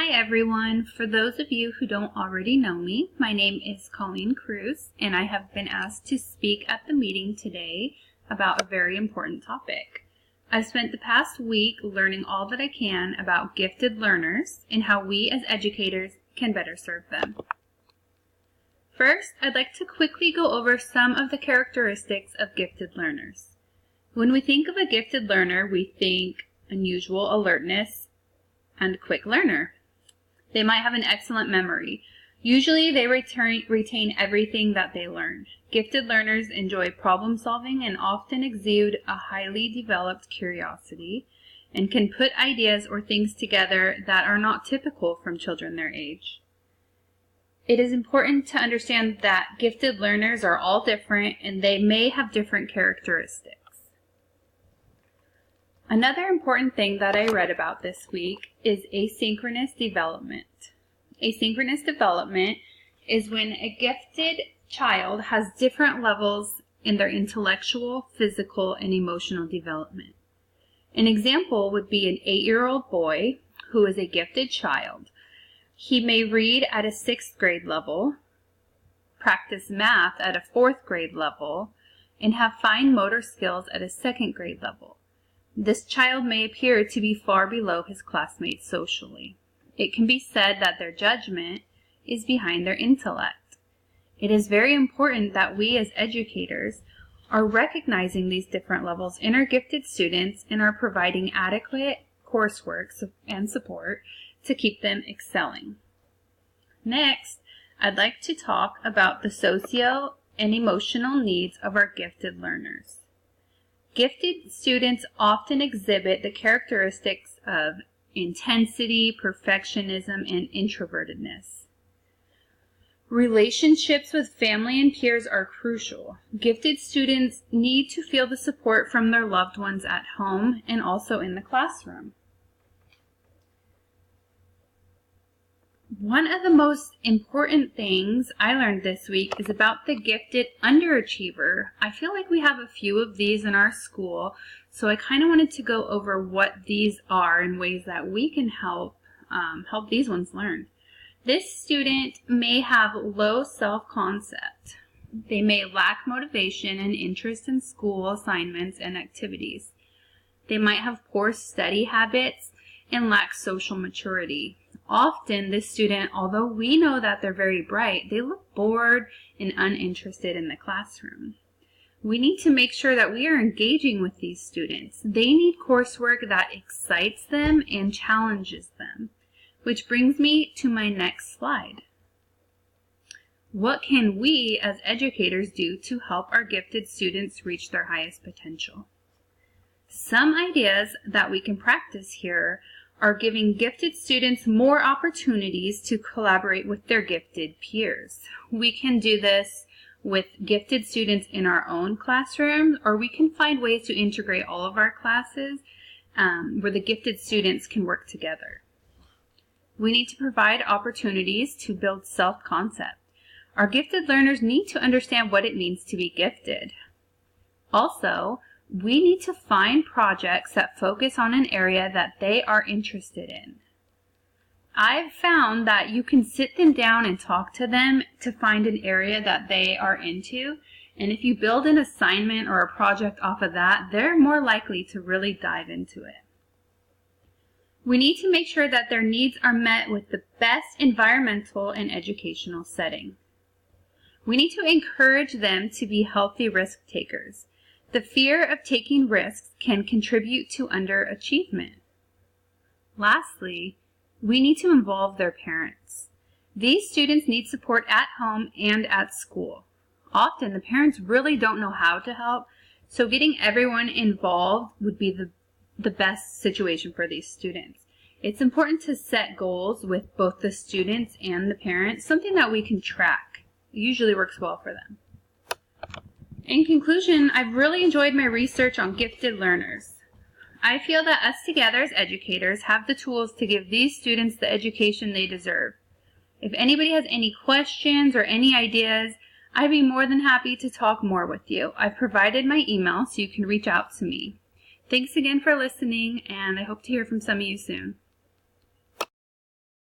Hi everyone. For those of you who don't already know me, my name is Colleen Cruz, and I have been asked to speak at the meeting today about a very important topic. I've spent the past week learning all that I can about gifted learners and how we as educators can better serve them. First, I'd like to quickly go over some of the characteristics of gifted learners. When we think of a gifted learner, we think unusual alertness and quick learner. They might have an excellent memory. Usually they retain everything that they learn. Gifted learners enjoy problem solving and often exude a highly developed curiosity and can put ideas or things together that are not typical from children their age. It is important to understand that gifted learners are all different and they may have different characteristics. Another important thing that I read about this week is asynchronous development. Asynchronous development is when a gifted child has different levels in their intellectual, physical, and emotional development. An example would be an 8-year-old boy who is a gifted child. He may read at a 6th grade level, practice math at a 4th grade level, and have fine motor skills at a 2nd grade level. This child may appear to be far below his classmates socially. It can be said that their judgment is behind their intellect. It is very important that we as educators are recognizing these different levels in our gifted students and are providing adequate coursework and support to keep them excelling. Next, I'd like to talk about the socio and emotional needs of our gifted learners. Gifted students often exhibit the characteristics of intensity, perfectionism, and introvertedness. Relationships with family and peers are crucial. Gifted students need to feel the support from their loved ones at home and also in the classroom. One of the most important things I learned this week is about the gifted underachiever. I feel like we have a few of these in our school, so I kind of wanted to go over what these are and ways that we can help these ones learn. This student may have low self-concept. They may lack motivation and interest in school assignments and activities. They might have poor study habits and lack social maturity. Often this student, although we know that they're very bright, they look bored and uninterested in the classroom. We need to make sure that we are engaging with these students. They need coursework that excites them and challenges them, which brings me to my next slide. What can we as educators do to help our gifted students reach their highest potential? Some ideas that we can practice here are giving gifted students more opportunities to collaborate with their gifted peers. We can do this with gifted students in our own classroom, or we can find ways to integrate all of our classes where the gifted students can work together. We need to provide opportunities to build self-concept. Our gifted learners need to understand what it means to be gifted. Also, we need to find projects that focus on an area that they are interested in. I've found that you can sit them down and talk to them to find an area that they are into, and if you build an assignment or a project off of that, they're more likely to really dive into it. We need to make sure that their needs are met with the best environmental and educational setting. We need to encourage them to be healthy risk takers. The fear of taking risks can contribute to underachievement. Lastly, we need to involve their parents. These students need support at home and at school. Often the parents really don't know how to help, so getting everyone involved would be the best situation for these students. It's important to set goals with both the students and the parents, something that we can track. It usually works well for them. In conclusion, I've really enjoyed my research on gifted learners. I feel that us together as educators have the tools to give these students the education they deserve. If anybody has any questions or any ideas, I'd be more than happy to talk more with you. I've provided my email so you can reach out to me. Thanks again for listening, and I hope to hear from some of you soon.